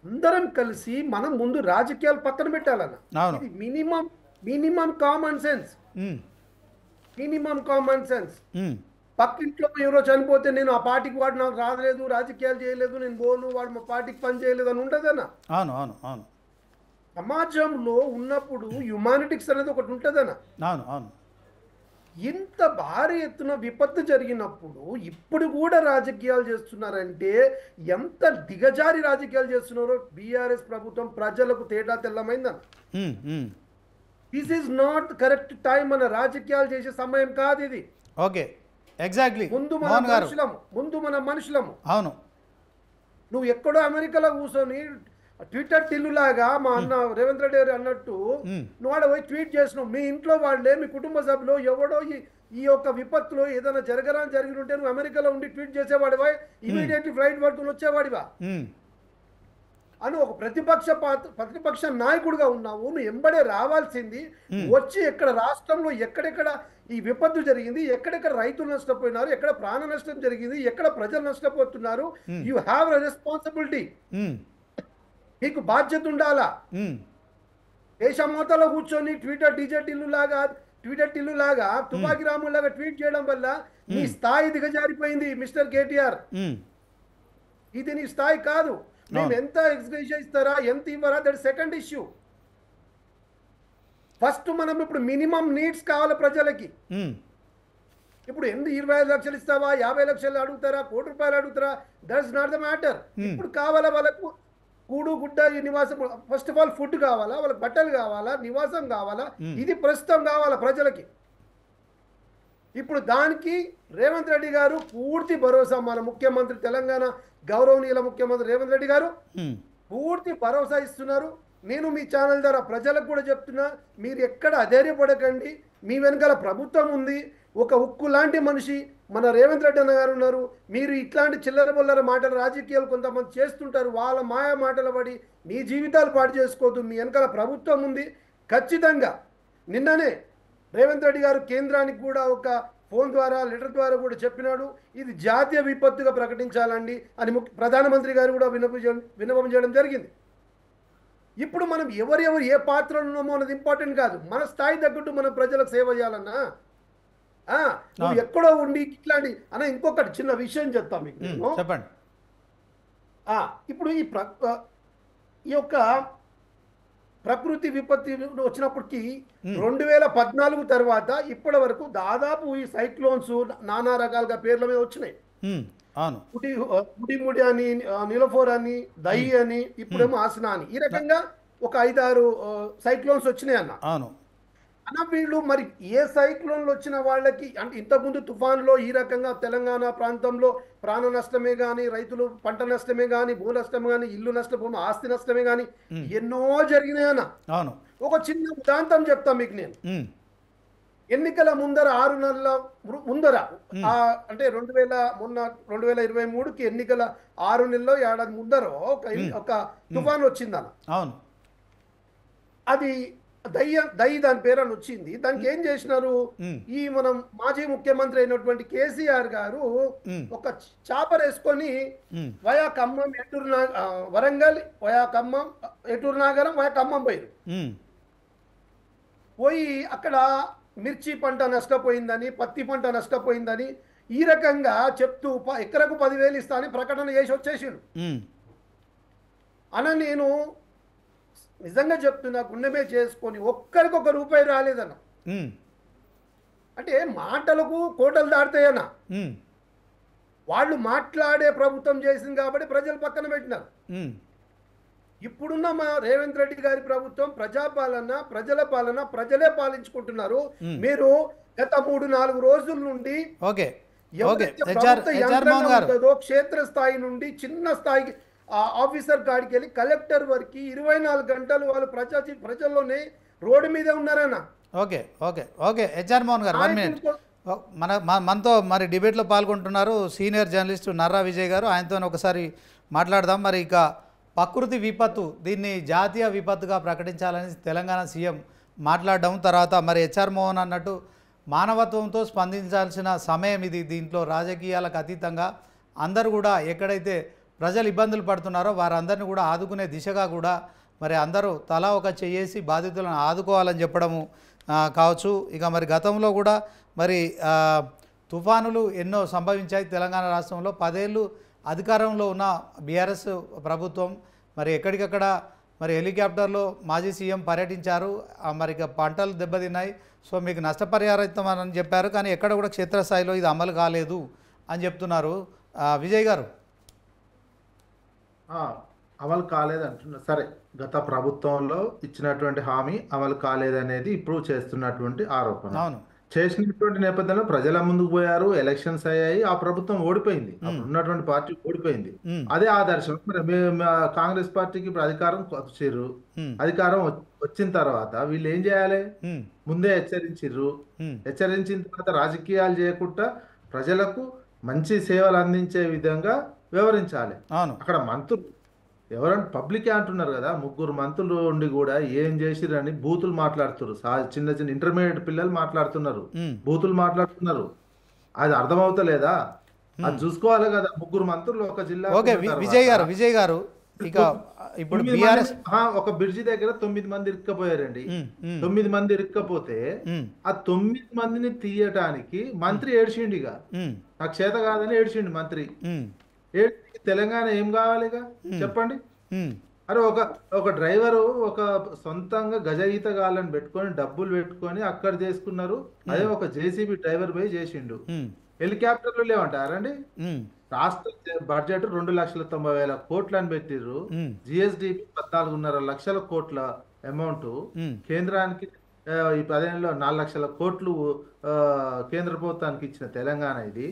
అందరం కలిసి మనం ముందు రాజకీయాలు పక్కన పెట్టాలన్న. ఇది మినిమం కామన్ సెన్స్. పక్కింట్లో ఎవరో చనిపోతే నేను ఆ పార్టీకి వాడు నాకు రాలేదు, రాజకీయాలు చేయలేదు, నేను పోను, వాడు మా పార్టీకి పని చేయలేదు అని ఉంటదన్న. అవును అవును అవును. సమాజంలో ఉన్నప్పుడు హ్యుమానిటిక్స్ అనేది ఒకటి ఉంటదన్న. అవును అవును. ఇంత భారీ ఎత్తున విపత్తు జరిగినప్పుడు ఇప్పుడు కూడా రాజకీయాలు చేస్తున్నారంటే ఎంత దిగజారి రాజకీయాలు చేస్తున్నారో బీఆర్ఎస్ ప్రభుత్వం ప్రజలకు తేడా తెల్లమైందన్న. This is not correct time. మన రాజకీయాలు చేసే సమయం కాదు ఇది. Okay, exactly. ముందు మన మనుషులము. అవును, నువ్వు ఎక్కడో అమెరికాలో కూర్చొని ట్విట్టర్ టిల్లులాగా మా అన్న రేవంత్ రెడ్డి గారు అన్నట్టు నువ్వు ఆడ పోయి ట్వీట్ చేసినావు. మీ ఇంట్లో వాళ్ళే, మీ కుటుంబ సభ్యులు ఎవడో ఈ యొక్క విపత్తులో ఏదైనా జరిగి ఉంటే నువ్వు అమెరికాలో ఉండి ట్వీట్ చేసేవాడివా? ఇమీడియట్లీ ఫ్లైట్ పడుకుని వచ్చేవాడివా అని ఒక ప్రతిపక్ష నాయకుడిగా ఉన్నావు. నువ్వు ఎంబడే రావాల్సింది వచ్చి ఎక్కడ రాష్ట్రంలో ఎక్కడెక్కడ ఈ విపత్తు జరిగింది, ఎక్కడెక్కడ రైతులు నష్టపోయినారు, ఎక్కడ ప్రాణ నష్టం జరిగింది, ఎక్కడ ప్రజలు నష్టపోతున్నారు, యు హ్యావ్ ఎ రెస్పాన్సిబిలిటీ. నీకు బాధ్యత ఉండాలా. దేశమోతలో కూర్చొని ట్విట్టర్ టిల్లు లాగా తుపాకి రాములాగా ట్వీట్ చేయడం వల్ల నీ స్థాయి దిగజారిపోయింది మిస్టర్ కేటీఆర్. ఇది నీ స్థాయి కాదు. మేము ఎంత ఎక్స్గ్రేషన్ ఇస్తారా, ఎంత ఇవ్వరా, దట్ సెకండ్ ఇష్యూ. ఫస్ట్ మనం ఇప్పుడు మినిమం నీడ్స్ కావాలి ప్రజలకి. ఇప్పుడు 25 లక్షలు ఇస్తావా, 50 లక్షలు అడుగుతారా, ₹1 కోటి అడుగుతారా, దట్స్ నాట్ ద మ్యాటర్. ఇప్పుడు కావాలా వాళ్ళకు కూడు గుడ్డ నివాసం. ఫస్ట్ ఆఫ్ ఆల్ ఫుడ్ కావాలా, వాళ్ళకి బట్టలు కావాలా, నివాసం కావాలా, ఇది ప్రస్తుతం కావాలా ప్రజలకి. ఇప్పుడు దానికి రేవంత్ రెడ్డి గారు పూర్తి భరోసా, మన ముఖ్యమంత్రి తెలంగాణ గౌరవనీయుల ముఖ్యమంత్రి రేవంత్ రెడ్డి గారు పూర్తి భరోసా ఇస్తున్నారు. నేను మీ ఛానల్ ద్వారా ప్రజలకు కూడా చెప్తున్నా, మీరు ఎక్కడ అధైర్యపడకండి. మీ వెనకాల ప్రభుత్వం ఉంది. ఒక ఉక్కు లాంటి మనిషి మన రేవంత్ రెడ్డి అన్న గారు ఉన్నారు. మీరు ఇట్లాంటి చిల్లర బొల్లర మాటలు రాజకీయాలు కొంతమంది చేస్తుంటారు. వాళ్ళ మాయ మాటలు పడి మీ జీవితాలు పాడు చేసుకోవద్దు. మీ వెనకాల ప్రభుత్వం ఉంది ఖచ్చితంగా. నిన్ననే రేవంత్ రెడ్డి గారు కేంద్రానికి కూడా ఒక ఫోన్ ద్వారా లెటర్ ద్వారా కూడా చెప్పినాడు, ఇది జాతీయ విపత్తుగా ప్రకటించాలండి అని ప్రధానమంత్రి గారు కూడా విన్నపం చేయడం జరిగింది. ఇప్పుడు మనం ఎవరెవరు ఏ పాత్రలో ఉన్నామో అన్నది ఇంపార్టెంట్ కాదు. మన స్థాయి తగ్గట్టు మనం ప్రజలకు సేవ చేయాలన్నా. నువ్వు ఎక్కడో ఉండి ఇట్లాంటి అన్న. ఇంకొకటి చిన్న విషయం చెప్తా మీకు నేను. చెప్పండి. ఇప్పుడు ఈ యొక్క ప్రకృతి విపత్తి వచ్చినప్పటికీ 2014 తర్వాత ఇప్పటి వరకు దాదాపు ఈ సైక్లోన్స్ నానా రకాలుగా పేర్ల మీద వచ్చినాయి. ముడి అని, నిలఫోర్ అని, దయి అని, ఇప్పుడేమో ఆసనా అని, ఈ రకంగా ఒక 5-6 సైక్లోన్స్ వచ్చినాయి అన్న. వీళ్ళు మరి ఏ సైక్లోన్లు వచ్చిన వాళ్ళకి అంటే ఇంతకుముందు తుఫాన్లో ఈ రకంగా తెలంగాణ ప్రాంతంలో ప్రాణ నష్టమే కానీ, రైతులు పంట నష్టమే కానీ, భూ నష్టమే కానీ, ఇల్లు నష్టపోను, ఆస్తి నష్టమే కానీ ఎన్నో జరిగినాయన్న. ఒక చిన్న ఉదాంతం చెప్తా మీకు నేను. ఎన్నికల ముందర 6 నెలల ముందర అంటే 2023కి ఎన్నికల 6 నెలల్లో ఏడాది ముందర ఒక తుఫాన్ వచ్చిందన్న. అది దయ్యి దాని పేరు అని వచ్చింది. దానికి ఏం చేసినారు, ఈ మనం మాజీ ముఖ్యమంత్రి అయినటువంటి కేసీఆర్ గారు ఒక చాపర్ వేసుకొని via Khammam Warangal via Khammam Eturunagaram via Khammam పోయారు. పోయి అక్కడ మిర్చి పంట నష్టపోయిందని, పత్తి పంట నష్టపోయిందని ఈ రకంగా చెప్తూ ఎకరకు 10,000 ఇస్తా అని ప్రకటన చేసి వచ్చేసిండు. అన్న నేను నిజంగా చెప్తున్నా, గుండెమే చేసుకొని ఒక్కరికి ₹1 రాలేదన్న. అంటే మాటలకు కోటలు దాటుతాయన్న. వాళ్ళు మాట్లాడే ప్రభుత్వం చేసింది కాబట్టి ప్రజలు పక్కన పెట్టినారు. ఇప్పుడున్న మా రేవంత్ రెడ్డి గారి ప్రభుత్వం ప్రజాపాలన, ప్రజల పాలన, ప్రజలే పాలించుకుంటున్నారు. మీరు గత 3-4 రోజుల నుండి క్షేత్ర స్థాయి నుండి చిన్న స్థాయికి ఆఫీసర్ కాడికి వెళ్ళి కలెక్టర్ వరకు 24 గంటలు వాళ్ళు ప్రజల్లోనే రోడ్డు మీదే ఉన్నారన్న. Okay okay okay HR Mohan గారు 1 మినిట్. మనతో మరి డిబేట్లో పాల్గొంటున్నారు సీనియర్ జర్నలిస్టు నర్రా విజయ్ గారు. ఆయనతో ఒకసారి మాట్లాడదాం. మరి ఇక ప్రకృతి విపత్తు, దీన్ని జాతీయ విపత్తుగా ప్రకటించాలని తెలంగాణ సీఎం మాట్లాడడం, తర్వాత మరి హెచ్ఆర్ మోహన్ అన్నట్టు మానవత్వంతో స్పందించాల్సిన సమయం ఇది. దీంట్లో రాజకీయాలకు అతీతంగా అందరూ కూడా ఎక్కడైతే ప్రజలు ఇబ్బందులు పడుతున్నారో వారందరినీ కూడా ఆదుకునే దిశగా కూడా మరి అందరూ తలా ఒక చేసి బాధితులను ఆదుకోవాలని చెప్పడము కావచ్చు. ఇక మరి గతంలో కూడా మరి తుఫానులు ఎన్నో సంభవించాయి తెలంగాణ రాష్ట్రంలో. 10 ఏళ్ళు అధికారంలో ఉన్న బీఆర్ఎస్ ప్రభుత్వం మరి ఎక్కడికక్కడ మరి హెలికాప్టర్లో మాజీ సీఎం పర్యటించారు. మరి ఇక పంటలు దెబ్బతిన్నాయి, సో మీకు నష్టపరిహారం అని చెప్పారు, కానీ ఎక్కడ కూడా క్షేత్రస్థాయిలో ఇది అమలు కాలేదు అని చెప్తున్నారు. విజయ్ గారు అమలు కాలేదంటున్నారు. సరే, గత ప్రభుత్వంలో ఇచ్చినటువంటి హామీ అమలు కాలేదనేది ఇప్పుడు చేస్తున్నటువంటి ఆరోపణ. అవును, చేసినటువంటి నేపథ్యంలో ప్రజల ముందుకు పోయారు, ఎలక్షన్స్ అయ్యాయి, ఆ ప్రభుత్వం ఓడిపోయింది, ఉన్నటువంటి పార్టీ ఓడిపోయింది. అదే ఆదర్శం. మరి కాంగ్రెస్ పార్టీకి ఇప్పుడు అధికారం వచ్చారు, అధికారం వచ్చిన తర్వాత వీళ్ళు ఏం చేయాలి? ముందే హెచ్చరించారు. హెచ్చరించిన తర్వాత రాజకీయాలు చేయకుండా ప్రజలకు మంచి సేవలు అందించే విధంగా వ్యవహరించాలి. అక్కడ మంత్రులు ఎవరంటే పబ్లికే అంటున్నారు కదా, 3 మంత్రులు ఉండి కూడా ఏం చేసిరని బూతులు మాట్లాడుతున్నారు. చిన్న చిన్న ఇంటర్మీడియట్ పిల్లలు మాట్లాడుతున్నారు, బూతులు మాట్లాడుతున్నారు. అది అర్థమవుతలేదా? అది చూసుకోవాలి కదా. 3 మంత్రులు ఒక జిల్లా. విజయ్ గారు ఇక ఇప్పుడు ఒక బ్రిడ్జి దగ్గర 9 మంది ఇరుక్కపోయారండి. 9 మంది ఇరుక్కపోతే ఆ 9 మందిని తీయటానికి మంత్రి ఏడ్చిండిగా, నాకు చేత కాదని ఏడ్చిండి మంత్రి. తెలంగాణ ఏం కావాలిగా చెప్పండి? అరే ఒక డ్రైవరు ఒక సొంతంగా గజ ఈతగాళ్ళని పెట్టుకొని డబ్బులు పెట్టుకొని అక్కడ చేసుకున్నారు. అదే ఒక జేసీబీ డ్రైవర్ పోయి చేసిండు. హెలికాప్టర్లు లేవంటారండి. రాష్ట్ర బడ్జెట్ 2,90,000 కోట్లు అని పెట్టిర్రు. జిఎస్డిపి 14.5 లక్షల కోట్ల అమౌంట్. కేంద్రానికి ఈ 10 ఏళ్ళలో 4 లక్షల కోట్లు కేంద్ర ప్రభుత్వానికి ఇచ్చిన తెలంగాణ ఇది.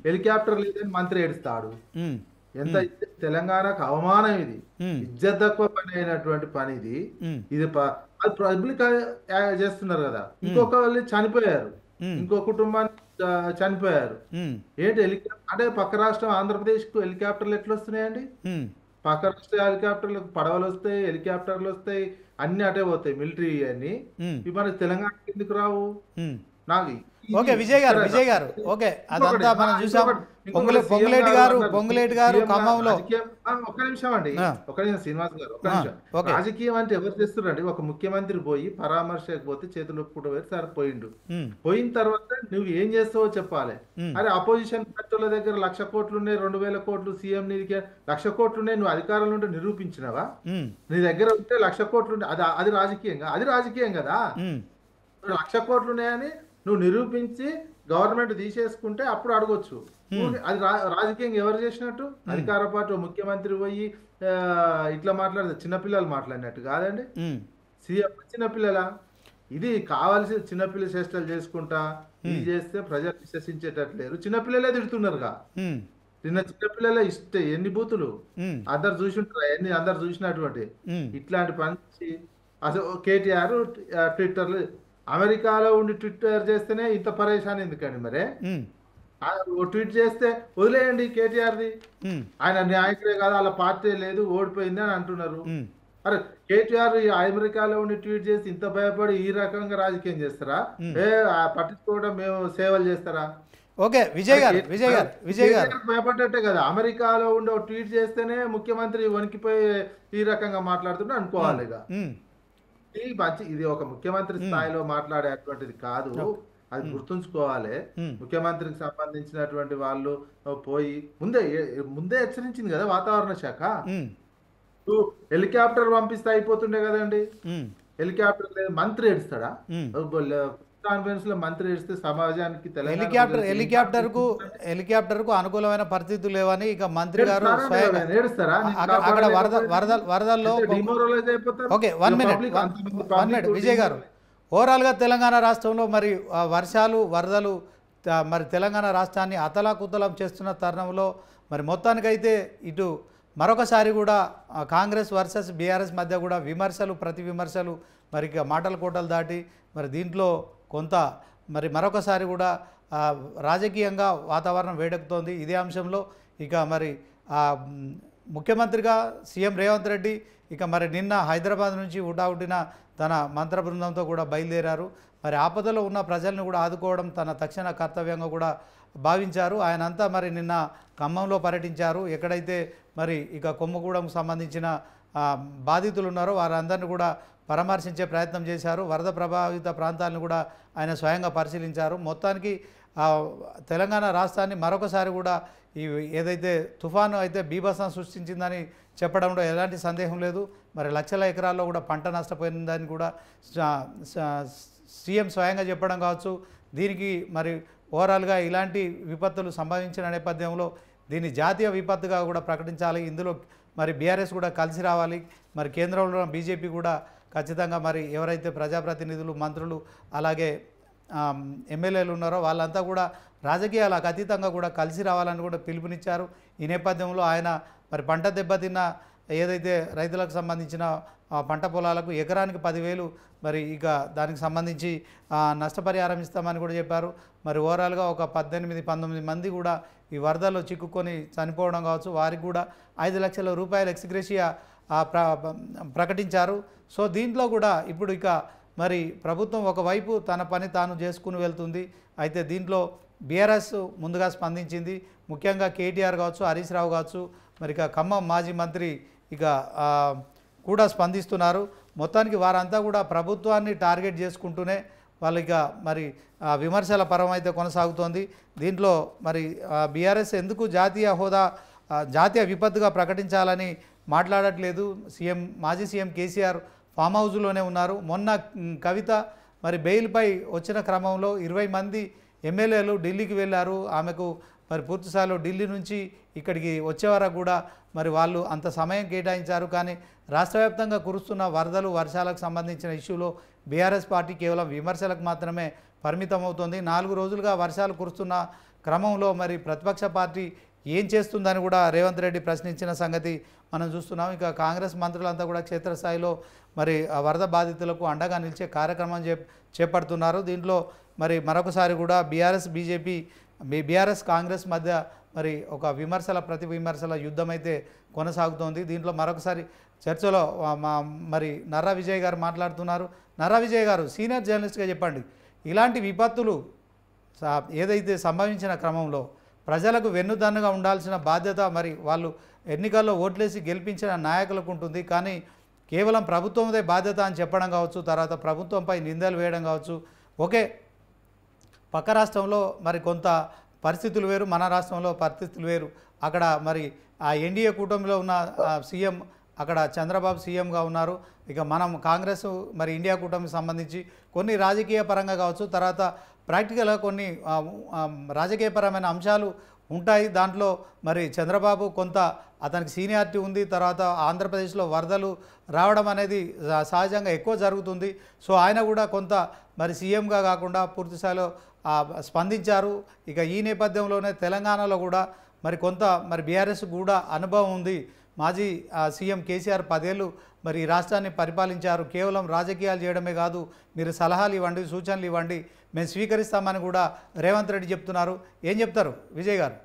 హెలికాప్టర్ లేదని మంత్రి ఏడుస్తాడు. ఎంత తెలంగాణకు అవమానం ఇది. ఇజ్జత్ తక్కువ పని అయినటువంటి పని ఇది. ఇది పబ్లిక్ చేస్తున్నారు కదా. ఇంకొక వాళ్ళు చనిపోయారు, ఇంకో కుటుంబాన్ని చనిపోయారు. ఏంటి హెలికాప్టర్ అంటే పక్క రాష్ట్రం ఆంధ్రప్రదేశ్ కు హెలికాప్టర్లు ఎట్లా వస్తున్నాయండి? పక్క రాష్ట్ర హెలికాప్టర్లకు పడవలు వస్తాయి, హెలికాప్టర్లు వస్తాయి, అన్ని అటే పోతాయి మిలిటరీ అని. ఇవి మన తెలంగాణకి ఎందుకు రావు? నాకు ఓకే విజయ్ గారు ఓకే, అదంతా మనం చూసాం. పొంగులేటి గారు ఖమ్మంలో. ఒక్క నిమిషం అండి, ఒక నిమిషం శ్రీనివాస్ గారు, ఒక్క నిమిషం. రాజకీయం అంటే ఎవరు చేస్తున్నారండి? ఒక ముఖ్యమంత్రి పోయి పరామర్శకు పోతే చేతులు ఒప్పుకుంటూ సార్ పోయిండు. పోయిన తర్వాత నువ్వు ఏం చేస్తావో చెప్పాలి. అరే అపోజిషన్ పార్టీల దగ్గర 1,00,000 కోట్లు ఉన్నాయి, 2,000 కోట్లు సీఎం నిధికి 1,00,000 కోట్లు ఉన్నాయి, నువ్వు అధికారంలో ఉంటే నిరూపించినవా? నీ దగ్గర ఉంటే 1,00,000 కోట్లు ఉంటే అది రాజకీయం కదా. 1,00,000 కోట్లు ఉన్నాయని నువ్వు నిరూపించి గవర్నమెంట్ తీసేసుకుంటే అప్పుడు అడగొచ్చు. అది రాజకీయంగా ఎవరు చేసినట్టు? అధికార పార్టీ ముఖ్యమంత్రి పోయి ఇట్లా మాట్లాడితే చిన్నపిల్లలు మాట్లాడినట్టు కాదండి. సీఎం చిన్నపిల్లల ఇది కావాల్సి చిన్నపిల్ల చేష్టలు చేసుకుంటా ఇది చేస్తే ప్రజలు విశ్వసించేటట్లేరు. చిన్నపిల్లలే తిడుతున్నారుగా. చిన్నపిల్లలే ఎన్ని బూతులు అందరు చూసింటారు, ఎన్ని అందరు చూసినటువంటి ఇట్లాంటి పని. అసలు కేటీఆర్ ట్విట్టర్లు అమెరికాలో ఉండి ట్విట్టర్ చేస్తేనే ఇంత పరేషాన్ ఎందుకండి? మరే ట్వీట్ చేస్తే వదిలేయండి కేటీఆర్ది, ఆయన నాయకుడే కాదు, వాళ్ళ పార్టీ లేదు, ఓడిపోయింది అని అంటున్నారు. అరే కేటీఆర్ ఈ అమెరికాలో ఉండి ట్వీట్ చేసి ఇంత భయపడి ఈ రకంగా రాజకీయం చేస్తారా? పట్టించుకోవడం మేము సేవలు చేస్తారా? ఓకే విజయ్ గారు భయపడ్డట్టే కదా, అమెరికాలో ఉండి ట్వీట్ చేస్తేనే ముఖ్యమంత్రి వణికిపోయి ఈ రకంగా మాట్లాడుతుంటే అనుకోవాలి. ఇది ఒక ముఖ్యమంత్రి స్థాయిలో మాట్లాడేటువంటిది కాదు, అది గుర్తుంచుకోవాలి. ముఖ్యమంత్రికి సంబంధించినటువంటి వాళ్ళు పోయి ముందే హెచ్చరించింది కదా వాతావరణ శాఖ. హెలికాప్టర్ పంపిస్తే అయిపోతుండే కదండి. హెలికాప్టర్ లేదు, మంత్రి ఏడుస్తాడా? కాన్ఫరెన్స్ లో మంత్రి ఏడిస్తే సమాజానికి హెలికాప్టర్ కు అనుకూలమైన పరిస్థితులు లేవని ఇక మంత్రి గారు ఏడుస్తారా? అక్కడ వరదల్లో ఓకే 1 మినిట్ విజయ్ గారు, ఓవరాల్గా తెలంగాణ రాష్ట్రంలో మరి వర్షాలు వరదలు మరి తెలంగాణ రాష్ట్రాన్ని అతలాకుతలం చేస్తున్న తరుణంలో మరి మొత్తానికైతే ఇటు మరొకసారి కూడా కాంగ్రెస్ వర్సెస్ బీఆర్ఎస్ మధ్య కూడా విమర్శలు ప్రతి విమర్శలు మరి ఇక మాటల కోటలు దాటి మరి దీంట్లో కొంత మరి మరొకసారి కూడా రాజకీయంగా వాతావరణం వేడెక్కుతోంది. ఇదే అంశంలో ఇక మరి ముఖ్యమంత్రిగా సీఎం రేవంత్ రెడ్డి ఇక మరి నిన్న హైదరాబాద్ నుంచి హుటాహుటిన తన మంత్ర బృందంతో కూడా బయలుదేరారు. మరి ఆపదలో ఉన్న ప్రజలను కూడా ఆదుకోవడం తన తక్షణ కర్తవ్యంగా కూడా భావించారు. ఆయనంతా మరి నిన్న ఖమ్మంలో పర్యటించారు. ఎక్కడైతే మరి ఇక కొమ్మగూడెంకు సంబంధించిన బాధితులు ఉన్నారో వారందరినీ కూడా పరామర్శించే ప్రయత్నం చేశారు. వరద ప్రభావిత ప్రాంతాలను కూడా ఆయన స్వయంగా పరిశీలించారు. మొత్తానికి తెలంగాణ రాష్ట్రాన్ని మరొకసారి కూడా ఈ ఏదైతే తుఫాను అయితే బీభత్సం సృష్టించిందని చెప్పడంలో ఎలాంటి సందేహం లేదు. మరి లక్షల ఎకరాల్లో కూడా పంట నష్టపోయిందని కూడా సీఎం స్వయంగా చెప్పడం కావచ్చు. దీనికి మరి ఓవరాల్గా ఇలాంటి విపత్తులు సంభవించిన నేపథ్యంలో దీన్ని జాతీయ విపత్తుగా కూడా ప్రకటించాలి. ఇందులో మరి బీఆర్ఎస్ కూడా కలిసి రావాలి. మరి కేంద్రంలో బీజేపీ కూడా ఖచ్చితంగా మరి ఎవరైతే ప్రజాప్రతినిధులు మంత్రులు అలాగే ఎమ్మెల్యేలు ఉన్నారో వాళ్ళంతా కూడా రాజకీయాలకు అతీతంగా కూడా కలిసి రావాలని కూడా పిలుపునిచ్చారు. ఈ నేపథ్యంలో ఆయన మరి పంట దెబ్బతిన్న ఏదైతే రైతులకు సంబంధించిన పంట పొలాలకు ఎకరానికి 10,000 మరి ఇక దానికి సంబంధించి నష్టపరిహారం ఇస్తామని కూడా చెప్పారు. మరి ఓవరాల్గా ఒక 18-19 మంది కూడా ఈ వరదల్లో చిక్కుకొని చనిపోవడం కావచ్చు. వారికి కూడా 5 లక్షల రూపాయల ఎక్స్గ్రేషియా ప్రకటించారు. సో దీంట్లో కూడా ఇప్పుడు ఇక మరి ప్రభుత్వం ఒకవైపు తన పని తాను చేసుకుని వెళ్తుంది. అయితే దీంట్లో బీఆర్ఎస్ ముందుగా స్పందించింది. ముఖ్యంగా కేటీఆర్ కావచ్చు, హరీష్ రావు కావచ్చు, మరి ఇక ఖమ్మం మాజీ మంత్రి ఇక కూడా స్పందిస్తున్నారు. మొత్తానికి వారంతా కూడా ప్రభుత్వాన్ని టార్గెట్ చేసుకుంటూనే వాళ్ళకి మరి విమర్శల పరం అయితే కొనసాగుతోంది. దీంట్లో మరి బీఆర్ఎస్ ఎందుకు జాతీయ విపత్తుగా ప్రకటించాలని మాట్లాడట్లేదు. మాజీ సీఎం కేసీఆర్ ఫామ్ హౌస్లోనే ఉన్నారు. మొన్న కవిత మరి బెయిల్పై వచ్చిన క్రమంలో 20 మంది ఎమ్మెల్యేలు ఢిల్లీకి వెళ్ళారు. ఆమెకు మరి పూర్తిస్థాయిలో ఢిల్లీ నుంచి ఇక్కడికి వచ్చే వరకు కూడా మరి వాళ్ళు అంత సమయం కేటాయించారు. కానీ రాష్ట్ర వ్యాప్తంగా కురుస్తున్న వరదలు వర్షాలకు సంబంధించిన ఇష్యూలో బీఆర్ఎస్ పార్టీ కేవలం విమర్శలకు మాత్రమే పరిమితం అవుతుంది. 4 రోజులుగా వర్షాలు కురుస్తున్న క్రమంలో మరి ప్రతిపక్ష పార్టీ ఏం చేస్తుందని కూడా రేవంత్ రెడ్డి ప్రశ్నించిన సంగతి మనం చూస్తున్నాం. ఇక కాంగ్రెస్ మంత్రులంతా కూడా క్షేత్రస్థాయిలో మరి వరద బాధితులకు అండగా నిలిచే కార్యక్రమం చేపడుతున్నారు. దీంట్లో మరి మరొకసారి కూడా బీఆర్ఎస్ కాంగ్రెస్ మధ్య మరి ఒక ప్రతి విమర్శల యుద్ధం అయితే కొనసాగుతోంది. దీంట్లో మరొకసారి చర్చలో మరి నర్రా విజయ్ గారు మాట్లాడుతున్నారు. నర్రా విజయ్ గారు, సీనియర్ జర్నలిస్ట్గా చెప్పండి, ఇలాంటి విపత్తులు ఏదైతే సంభవించిన క్రమంలో ప్రజలకు వెన్నుదన్నుగా ఉండాల్సిన బాధ్యత మరి వాళ్ళు ఎన్నికల్లో ఓట్లేసి గెలిపించిన నాయకులకు ఉంటుంది. కానీ కేవలం ప్రభుత్వందే బాధ్యత అని చెప్పడం కావచ్చు, తర్వాత ప్రభుత్వంపై నిందలు వేయడం కావచ్చు. ఓకే, పక్క రాష్ట్రంలో మరి కొంత పరిస్థితులు వేరు, మన రాష్ట్రంలో పరిస్థితులు వేరు. అక్కడ మరి ఆ ఎన్డీఏ కూటమిలో ఉన్న సీఎం అక్కడ చంద్రబాబు సీఎంగా ఉన్నారు. ఇక మనం కాంగ్రెస్ మరి ఇండియా కూటమికి సంబంధించి కొన్ని రాజకీయ పరంగా కావచ్చు, తర్వాత ప్రాక్టికల్గా కొన్ని రాజకీయపరమైన అంశాలు ఉంటాయి. దాంట్లో మరి చంద్రబాబు కొంత అతనికి సీనియారిటీ ఉంది. తర్వాత ఆంధ్రప్రదేశ్లో వరదలు రావడం అనేది సహజంగా ఎక్కువ జరుగుతుంది. సో ఆయన కూడా కొంత మరి సీఎంగా కాకుండా పూర్తిస్థాయిలో స్పందించారు. ఇక ఈ నేపథ్యంలోనే తెలంగాణలో కూడా మరి కొంత మరి బీఆర్ఎస్ కూడా అనుభవం ఉంది. మాజీ సీఎం కేసీఆర్ 10 ఏళ్ళు మరి ఈ రాష్ట్రాన్ని పరిపాలించారు. కేవలం రాజకీయాలు చేయడమే కాదు, మీరు సలహాలు ఇవ్వండి, సూచనలు ఇవ్వండి, మేము స్వీకరిస్తామని కూడా రేవంత్ రెడ్డి చెప్తున్నారు. ఏం చెప్తారు విజయ్ గారు?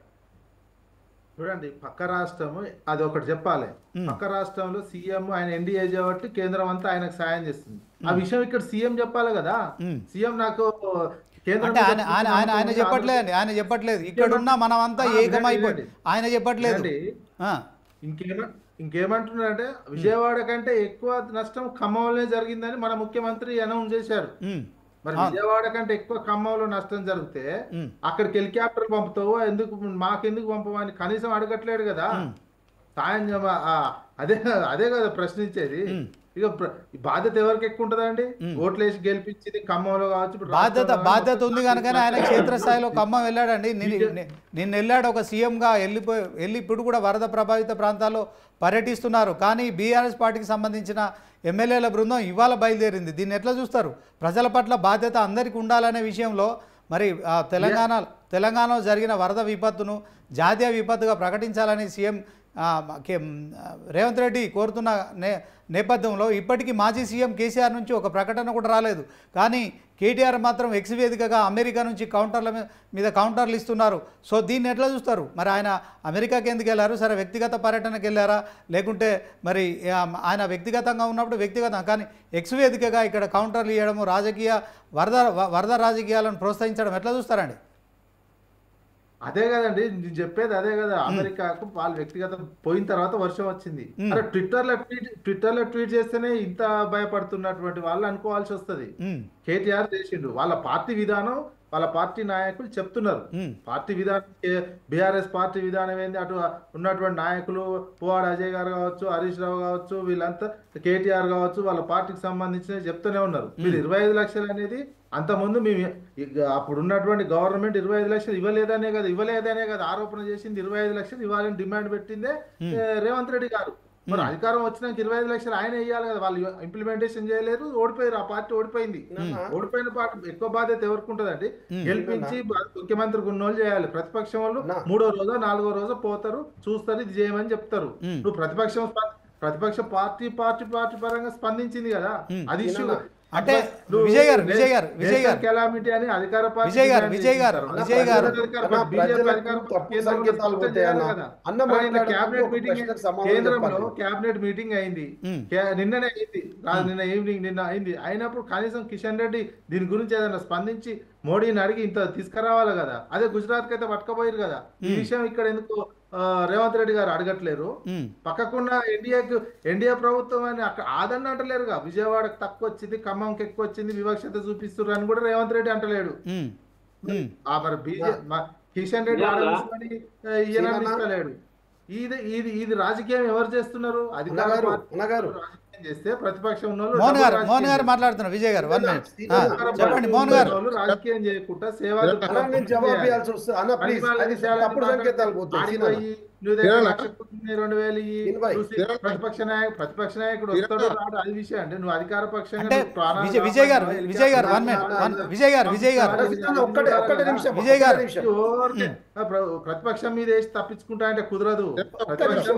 చూడండి, పక్క రాష్ట్రం అది ఒకటి చెప్పాలి. పక్క రాష్ట్రంలో సీఎం ఆయన ఎన్డీఏ కాబట్టి కేంద్రం అంతా ఆయనకు సాయం చేస్తుంది. ఆ విషయం ఇక్కడ సీఎం చెప్పాలి కదా. సీఎం నాకు కేంద్రం అంటే ఆయన చెప్పట్లేదు, ఆయన చెప్పట్లేదు. ఇక్కడ ఉన్న మనం అంతా ఏకమైపోయి ఆయన చెప్పట్లేదు. ఇంకేమంటున్నారంటే విజయవాడ కంటే ఎక్కువ నష్టం ఖమ్మంలోనే జరిగిందని మన ముఖ్యమంత్రి అనౌన్స్ చేశారు. మరి విజయవాడ కంటే ఎక్కువ ఖమ్మంలో నష్టం జరిగితే అక్కడికి హెలికాప్టర్ పంపుతావు, ఎందుకు మాకెందుకు పంపమని కనీసం అడగట్లేడు కదా. సాయం అదే కదా ప్రశ్నించేది. ఇక బాధ్యత ఎవరికి ఎక్కువ ఉంటుందండి? ఓట్లేసి గెలిపించింది ఖమ్మంలో కావచ్చు. బాధ్యత ఉంది కనుకనే ఆయన క్షేత్రస్థాయిలో ఖమ్మం వెళ్ళాడండి. నిన్న వెళ్ళాడు ఒక సీఎంగా, వెళ్ళి ఇప్పుడు కూడా వరద ప్రభావిత ప్రాంతాల్లో పర్యటిస్తున్నారు. కానీ బీఆర్ఎస్ పార్టీకి సంబంధించిన ఎమ్మెల్యేల బృందం ఇవాళ బయలుదేరింది. దీన్ని ఎట్లా చూస్తారు? ప్రజల పట్ల బాధ్యత అందరికీ ఉండాలనే విషయంలో మరి తెలంగాణలో జరిగిన వరద విపత్తును జాతీయ విపత్తుగా ప్రకటించాలని సీఎం రేవంత్ రెడ్డి కోరుతున్న నేపథ్యంలో ఇప్పటికీ మాజీ సీఎం కేసీఆర్ నుంచి ఒక ప్రకటన కూడా రాలేదు. కానీ కేటీఆర్ మాత్రం ఎక్స్ వేదికగా అమెరికా నుంచి కౌంటర్ల మీద కౌంటర్లు ఇస్తున్నారు. సో దీన్ని ఎట్లా చూస్తారు? మరి ఆయన అమెరికాకి ఎందుకు వెళ్ళారు? సరే, వ్యక్తిగత పర్యటనకు వెళ్ళారా, లేకుంటే మరి ఆయన వ్యక్తిగతంగా ఉన్నప్పుడు వ్యక్తిగతం, కానీ ఎక్స్ వేదికగా ఇక్కడ కౌంటర్లు ఇవ్వడము, వరద రాజకీయాలను ప్రోత్సహించడం ఎట్లా చూస్తారండి? అదే కదండి నేను చెప్పేది, అదే కదా. అమెరికాకు వాళ్ళు వ్యక్తిగతం పోయిన తర్వాత వర్షం వచ్చింది. అరే ట్విట్టర్లో ట్వీట్ చేస్తేనే ఇంత భయపడుతున్నటువంటి వాళ్ళు అనుకోవాల్సి వస్తుంది. కేటీఆర్ చేసిండు, వాళ్ళ పార్టీ విధానం వాళ్ళ పార్టీ నాయకులు చెప్తున్నారు. పార్టీ విధానం బీఆర్ఎస్ పార్టీ విధానం ఏంది, అటు ఉన్నటువంటి నాయకులు పువ్వాడ అజయ్ గారు కావచ్చు, హరీష్ రావు కావచ్చు, వీళ్ళంతా కేటీఆర్ కావచ్చు, వాళ్ళ పార్టీకి సంబంధించిన చెప్తూనే ఉన్నారు. మీరు 25 లక్షలు అనేది అంతకుముందు మేము అప్పుడు ఉన్నటువంటి గవర్నమెంట్ 25 లక్షలు ఇవ్వలేదనే కదా ఆరోపణ చేసింది. 25 లక్షలు ఇవ్వాలని డిమాండ్ పెట్టిందే రేవంత్ రెడ్డి గారు. మరి అధికారం వచ్చినాక 25 లక్షలు ఆయన వేయాలి కదా. వాళ్ళు ఇంప్లిమెంటేషన్ చేయలేదు, ఓడిపోయారు. ఆ పార్టీ ఓడిపోయింది. ఓడిపోయిన పార్టీ ఎక్కువ బాధ్యత ఎవరికి ఉంటుందండి? గెలిపించి ముఖ్యమంత్రికి ఉన్నోళ్ళు చేయాలి. ప్రతిపక్షం వాళ్ళు 3వ రోజో 4వ రోజో పోతారు, చూస్తారు, ఇది చేయమని చెప్తారు. నువ్వు ప్రతిపక్ష పార్టీ పరంగా స్పందించింది కదా, అది ఇష్యూ. అంటే విజయ్ గారు కెలామిటీ అని అధికార విజయ్ గారు కేంద్రంలో క్యాబినెట్ మీటింగ్ అయింది. నిన్న ఈవినింగ్ అయినప్పుడు కనీసం కిషన్ రెడ్డి దీని గురించి ఏదైనా స్పందించి మోడీని అడిగి ఇంత తీసుకురావాలి కదా. అదే గుజరాత్ కి అయితే పట్టుకపోయారు కదా. ఈ విషయం ఇక్కడ ఎందుకు రేవంత్ రెడ్డి గారు అడగట్లేరు? పక్కకున్న ఎన్డీఏ ప్రభుత్వం అని అక్కడ ఆదరణ అంటలేరుగా. విజయవాడకు తక్కువ వచ్చింది, ఖమ్మంకి ఎక్కువ వచ్చింది, వివక్షత చూపిస్తున్నారు అని కూడా రేవంత్ రెడ్డి అంటలేడు. మరి కిషన్ రెడ్డి ఆడలేడు, ఇది రాజకీయం ఎవరు చేస్తున్నారు? అధికారులు చేస్తే ప్రతిపక్షం మోహన్ గారు మాట్లాడుతున్నారు. విజయ్ గారు 1 మినిట్ చెప్పండి. మోహన్ గారు రాజకీయం చేయకుండా సేవ ప్రతిపక్ష నాయకుడు వస్తాడు రాడు, అది విషయం. అంటే నువ్వు అధికార పక్షంగా విజయ్ గారు 1 మినిట్ విజయ్ గారు ప్రతిపక్షం మీద వేసి తప్పించుకుంటా అంటే కుదరదు. ప్రతిపక్షం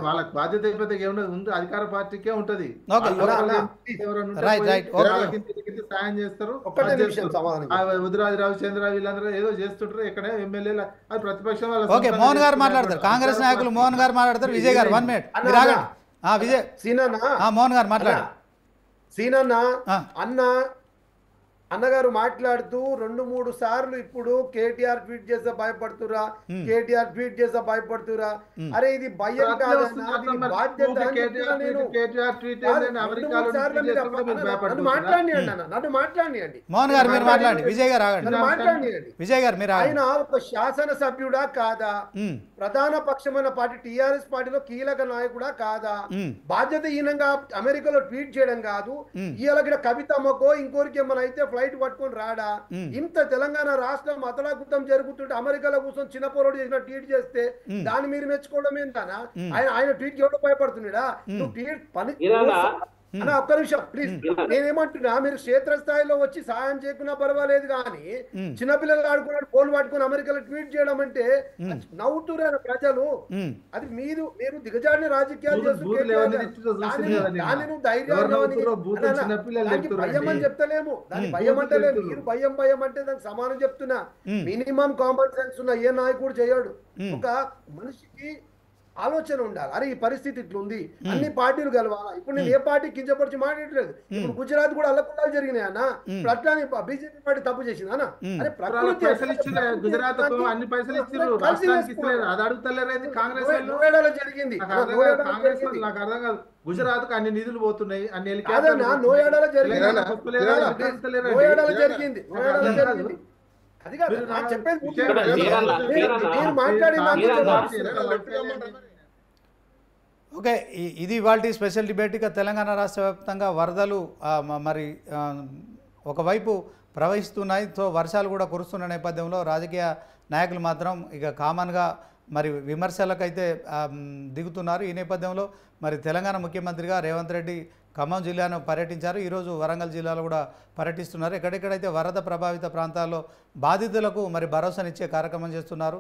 వాళ్ళకి బాధ్యత అయిపోతే ఏముంది, అధికార పార్టీకే ఉంటది. సాయం చేస్తారు. ఉదిరాజు రవిచంద్ర వీళ్ళందరూ ఏదో చేస్తుంటారు ఇక్కడ ఎమ్మెల్యేలు, అది ప్రతిపక్షం వాళ్ళ. ఓకే, మోహన్ గారు మాట్లాడతారు. కాంగ్రెస్ నాయకులు మోహన్ గారు మాట్లాడతారు. విజయ్ గారు 1 మినిట్ విజయ్ మోహన్ గారు మాట్లాడారు. అన్నగారు మాట్లాడుతూ 2-3 సార్లు ఇప్పుడు కేటీఆర్ ట్వీట్ చేస్తే భయపడుతురా, కేటీఆర్ ట్వీట్ చేస్తే భయపడుతురా. అరే ఇది భయం కాదన్నా, బాధ్యత. నన్ను మాట్లాడియండి. మోహన్ గారు మీరు మాట్లాడండి. విజయ్ గారు మాట్లాడియండి. విజయ్ గారు మీరు ఆయన ఒక శాసన సభ్యుడా కాదా? ప్రధాన పక్షమైన పార్టీ టీఆర్ఎస్ పార్టీలో కీలక నాయకుడా కాదా? బాధ్యతహీనంగా అమెరికాలో ట్వీట్ చేయడం కాదు. ఇవాళ కవితమ్మకో ఇంకోరికి ఏమైనా అయితే ఫ్లైట్ పట్టుకొని రాడా? ఇంత తెలంగాణ రాష్ట్రం అతలాకుతం జరుగుతుంటే అమెరికాలో కూర్చొని చిన్న పోరాడు చేసిన ట్వీట్ చేస్తే దాన్ని మీరు మెచ్చుకోవడం ఏంటనా? ఆయన ట్వీట్ ఎవడో భయపడుతున్నాడా? నువ్వు ట్వీట్ పని అన్న ఒక్క నిమిషం ప్లీజ్. నేనేమంటున్నా, మీరు క్షేత్రస్థాయిలో వచ్చి సహాయం చేయకున్నా పర్వాలేదు కానీ చిన్నపిల్లలు ఆడుకున్నాడు ఫోన్ పట్టుకుని అమెరికాలో ట్వీట్ చేయడం అంటే నవ్వుతున్నారు ప్రజలు. అది మీరు దిగజాడిన రాజకీయాలు చేస్తూ దాన్ని నువ్వు ధైర్యాన్ని భయం అని చెప్తలేము, దాన్ని భయం అంటలేము. మీరు భయం అంటే దానికి సమానం చెప్తున్నా. మినిమం కామన్ సెన్స్ ఉన్న ఏ నాయకుడు చేయడు. ఒక మనిషికి ఆలోచన ఉండాలి. అరే ఈ పరిస్థితి ఇట్లుంది, అన్ని పార్టీలు కలవాలా. ఇప్పుడు నేను ఏ పార్టీ కించపరిచి మాట్లాడలేదు. ఇప్పుడు గుజరాత్ కూడా అల్లకుల్లాలు జరిగినాయి అన్న. ఇప్పుడు అట్లా బీజేపీ పార్టీ తప్పు చేసింది అన్న. అరే గుజరాత్ అన్ని పైసలు ఇచ్చారు, అది అడుగుతలేరు. కాంగ్రెస్ నోయాడాలో జరిగింది. నాకు అర్థం కాదు. గుజరాత్ కు అన్ని నిధులు పోతున్నాయి, అన్ని నోయాడాలో జరిగింది. నోయాడాలో జరిగింది. అది కాదు నాకు చెప్పేది. మీరు మాట్లాడి ఓకే, ఇది ఇవాల్టి స్పెషల్ డిబేట్. ఇక తెలంగాణ రాష్ట్ర వ్యాప్తంగా వరదలు మరి ఒకవైపు ప్రవహిస్తున్నాయి. సో వర్షాలు కూడా కురుస్తున్న నేపథ్యంలో రాజకీయ నాయకులు మాత్రం ఇక కామన్గా మరి విమర్శలకైతే దిగుతున్నారు. ఈ నేపథ్యంలో మరి తెలంగాణ ముఖ్యమంత్రిగా రేవంత్ రెడ్డి ఖమ్మం జిల్లాను పర్యటించారు. ఈరోజు వరంగల్ జిల్లాలో కూడా పర్యటిస్తున్నారు. ఎక్కడెక్కడైతే వరద ప్రభావిత ప్రాంతాల్లో బాధితులకు మరి భరోసానిచ్చే కార్యక్రమం చేస్తున్నారు.